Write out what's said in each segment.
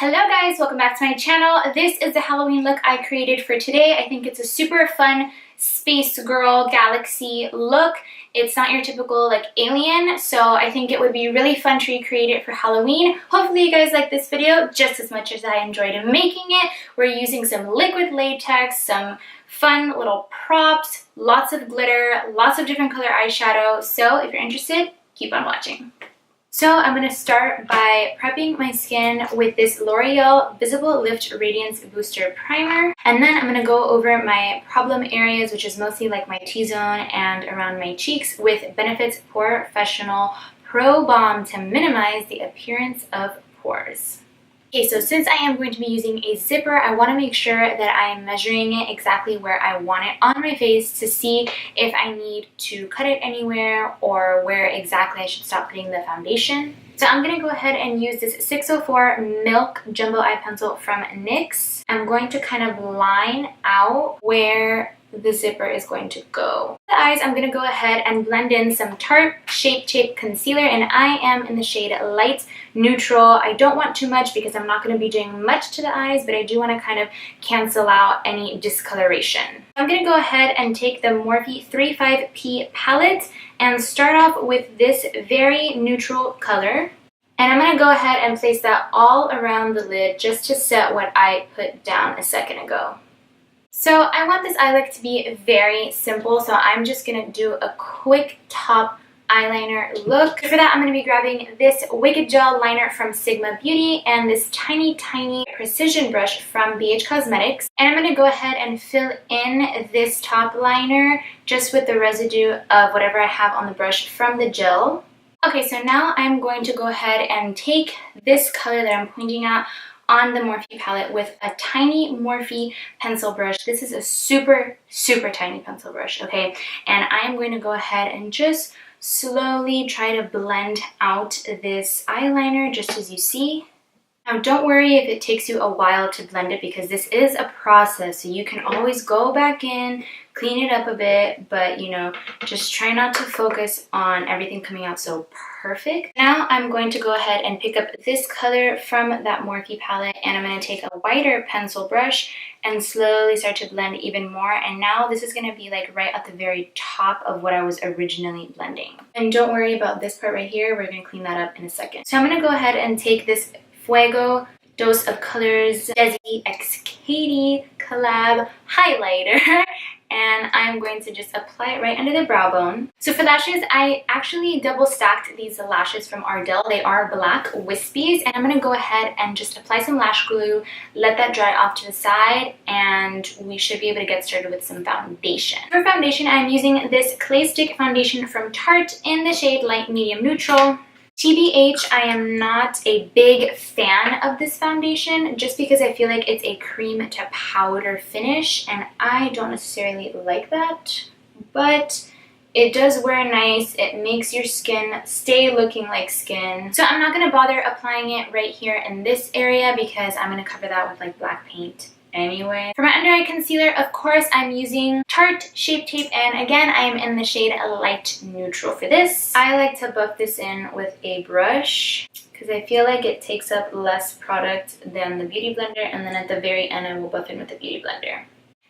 Hello guys, welcome back to my channel. This is the Halloween look I created for today. I think it's a super fun space girl galaxy look. It's not your typical like alien, so I think it would be really fun to recreate it for Halloween. Hopefully you guys like this video just as much as I enjoyed making it. We're using some liquid latex, some fun little props, lots of glitter, lots of different color eyeshadow. So if you're interested, keep on watching. So I'm going to start by prepping my skin with this L'Oreal Visible Lift Radiance Booster Primer. And then I'm going to go over my problem areas, which is mostly like my T-zone and around my cheeks, with Benefit's Professional Pro Balm to minimize the appearance of pores. Okay, so since I am going to be using a zipper, I want to make sure that I am measuring it exactly where I want it on my face to see if I need to cut it anywhere or where exactly I should stop putting the foundation. So I'm going to go ahead and use this 604 Milk Jumbo Eye Pencil from NYX. I'm going to kind of line out where the zipper is going to go. For the eyes, I'm going to go ahead and blend in some Tarte Shape Tape Concealer, and I am in the shade Light Neutral. I don't want too much because I'm not going to be doing much to the eyes, but I do want to kind of cancel out any discoloration. I'm going to go ahead and take the Morphe 35P palette and start off with this very neutral color. And I'm going to go ahead and place that all around the lid just to set what I put down a second ago. So I want this eye look to be very simple, so I'm just going to do a quick top eyeliner look. For that, I'm going to be grabbing this Wicked Gel liner from Sigma Beauty and this tiny precision brush from BH Cosmetics. And I'm going to go ahead and fill in this top liner just with the residue of whatever I have on the brush from the gel. Okay, so now I'm going to go ahead and take this color that I'm pointing at on the Morphe palette with a tiny Morphe pencil brush. This is a super tiny pencil brush, okay? And I am going to go ahead and just slowly try to blend out this eyeliner just as you see. Now don't worry if it takes you a while to blend it because this is a process, so you can always go back in, clean it up a bit, but you know, just try not to focus on everything coming out so perfect. Now I'm going to go ahead and pick up this color from that Morphe palette, and I'm going to take a wider pencil brush and slowly start to blend even more. And now this is going to be like right at the very top of what I was originally blending. And don't worry about this part right here, we're going to clean that up in a second. So I'm going to go ahead and take this Fuego Dose of Colors Desi X Katie collab highlighter, and I'm going to just apply it right under the brow bone. So for lashes, I actually double stacked these lashes from Ardell. They are black wispies, and I'm going to go ahead and just apply some lash glue, let that dry off to the side, and we should be able to get started with some foundation. For foundation, I'm using this Clay Stick foundation from Tarte in the shade Light Medium Neutral. TBH, I am not a big fan of this foundation just because I feel like it's a cream to powder finish, and I don't necessarily like that, but it does wear nice. It makes your skin stay looking like skin. So I'm not going to bother applying it right here in this area because I'm going to cover that with like black paint anyway. For my under eye concealer, of course, I'm using Tarte Shape Tape, and again, I am in the shade Light Neutral for this. I like to buff this in with a brush because I feel like it takes up less product than the Beauty Blender, and then at the very end, I will buff in with the Beauty Blender.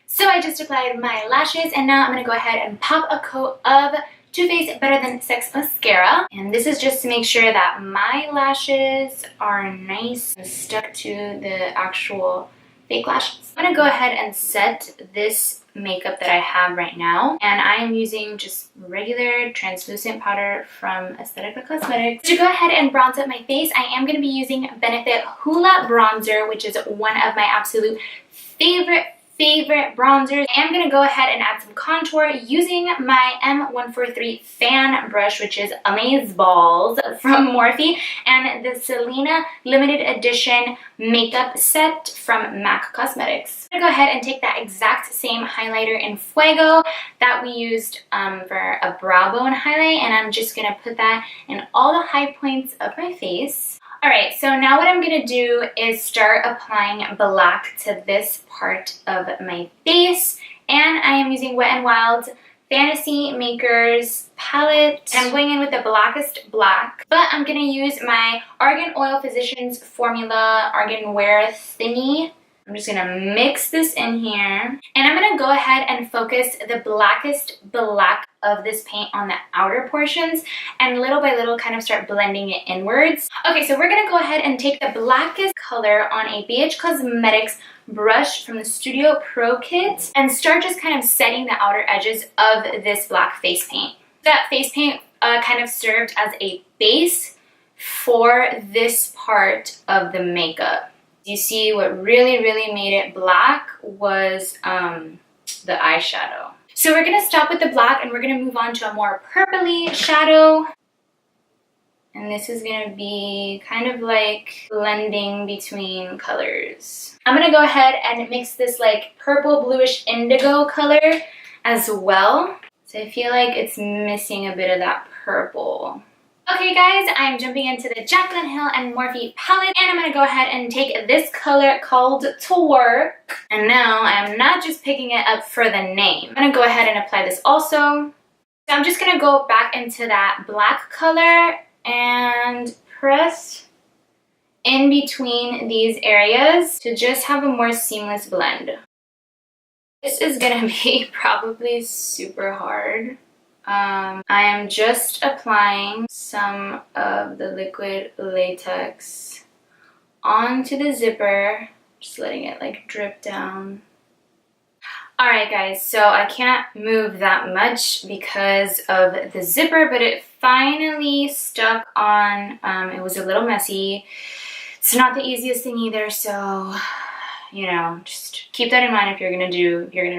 So I just applied my lashes, and now I'm going to go ahead and pop a coat of Too Faced Better Than Sex mascara, and this is just to make sure that my lashes are nice and stuck to the actual fake lashes. I'm going to go ahead and set this makeup that I have right now, and I am using just regular translucent powder from Aesthetica Cosmetics. To go ahead and bronze up my face, I am going to be using Benefit Hoola Bronzer, which is one of my absolute favorite bronzers. I am going to go ahead and add some contour using my M143 fan brush, which is Amazeballs from Morphe, and the Selena limited edition makeup set from MAC Cosmetics. I'm going to go ahead and take that exact same highlighter in Fuego that we used for a brow bone highlight, and I'm just going to put that in all the high points of my face. Alright, so now what I'm going to do is start applying black to this part of my face, and I am using Wet n Wild Fantasy Makers palette. And I'm going in with the blackest black, but I'm gonna use my Argan Oil Physicians Formula Argan Wear thingy. I'm just gonna mix this in here, and I'm gonna go ahead and focus the blackest black of this paint on the outer portions, and little by little kind of start blending it inwards. Okay, so we're gonna go ahead and take the blackest color on a BH Cosmetics brush from the Studio Pro kit and start just kind of setting the outer edges of this black face paint. That face paint kind of served as a base for this part of the makeup. You see, what really made it black was the eyeshadow. So we're gonna stop with the black and we're gonna move on to a more purpley shadow. And this is gonna be kind of like blending between colors. I'm gonna go ahead and mix this like purple bluish indigo color as well. So I feel like it's missing a bit of that purple. Okay guys, I'm jumping into the Jaclyn Hill and Morphe palette, and I'm going to go ahead and take this color called Twerk. And now I'm not just picking it up for the name. I'm going to go ahead and apply this also. So I'm just going to go back into that black color and press in between these areas to just have a more seamless blend. This is going to be probably super hard. I am just applying some of the liquid latex onto the zipper, just letting it like drip down. Alright guys, so I can't move that much because of the zipper, but it finally stuck on. It was a little messy. It's not the easiest thing either, so you know, just keep that in mind if you're gonna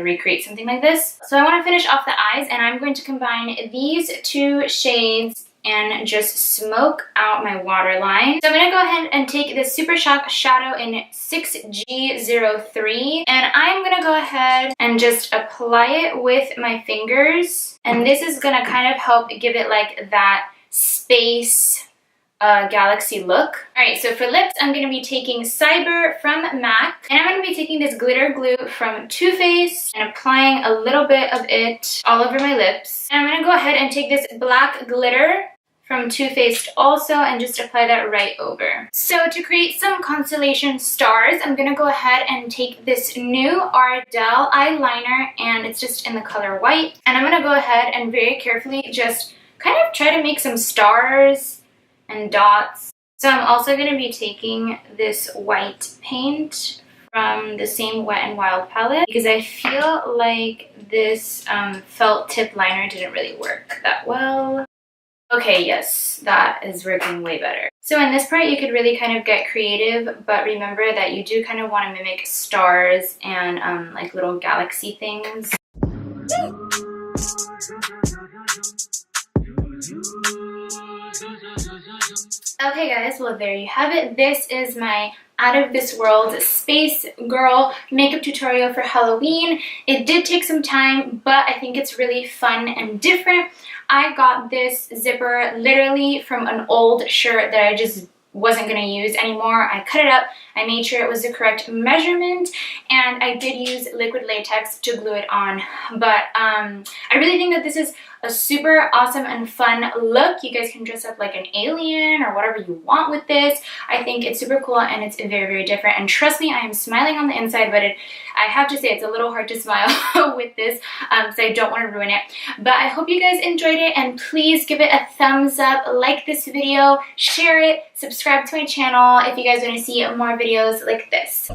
recreate something like this. So I want to finish off the eyes, and I'm going to combine these two shades and just smoke out my waterline. So I'm gonna go ahead and take this Super Shock Shadow in 6G03, and I'm gonna go ahead and just apply it with my fingers. And this is gonna kind of help give it like that space galaxy look. Alright, so for lips, I'm going to be taking Cyber from MAC, and I'm going to be taking this glitter glue from Too Faced and applying a little bit of it all over my lips. And I'm going to go ahead and take this black glitter from Too Faced also and just apply that right over. So to create some constellation stars, I'm going to go ahead and take this new Ardell eyeliner, and it's just in the color white. And I'm going to go ahead and very carefully just kind of try to make some stars and dots. So I'm also going to be taking this white paint from the same Wet n Wild palette because I feel like this felt tip liner didn't really work that well. Okay, yes, that is working way better. So in this part you could really kind of get creative, but remember that you do kind of want to mimic stars and like little galaxy things. Okay guys, well there you have it. This is my out of this world space girl makeup tutorial for Halloween. It did take some time, but I think it's really fun and different. I got this zipper literally from an old shirt that I just wasn't going to use anymore. I cut it up, I made sure it was the correct measurement, and I did use liquid latex to glue it on. But I really think that this is a super awesome and fun look. You guys can dress up like an alien or whatever you want with this. I think it's super cool and it's very different. And trust me, I am smiling on the inside, but I have to say it's a little hard to smile with this, so I don't want to ruin it. But I hope you guys enjoyed it, and please give it a thumbs up, like this video, share it, subscribe to my channel if you guys want to see more videos like this.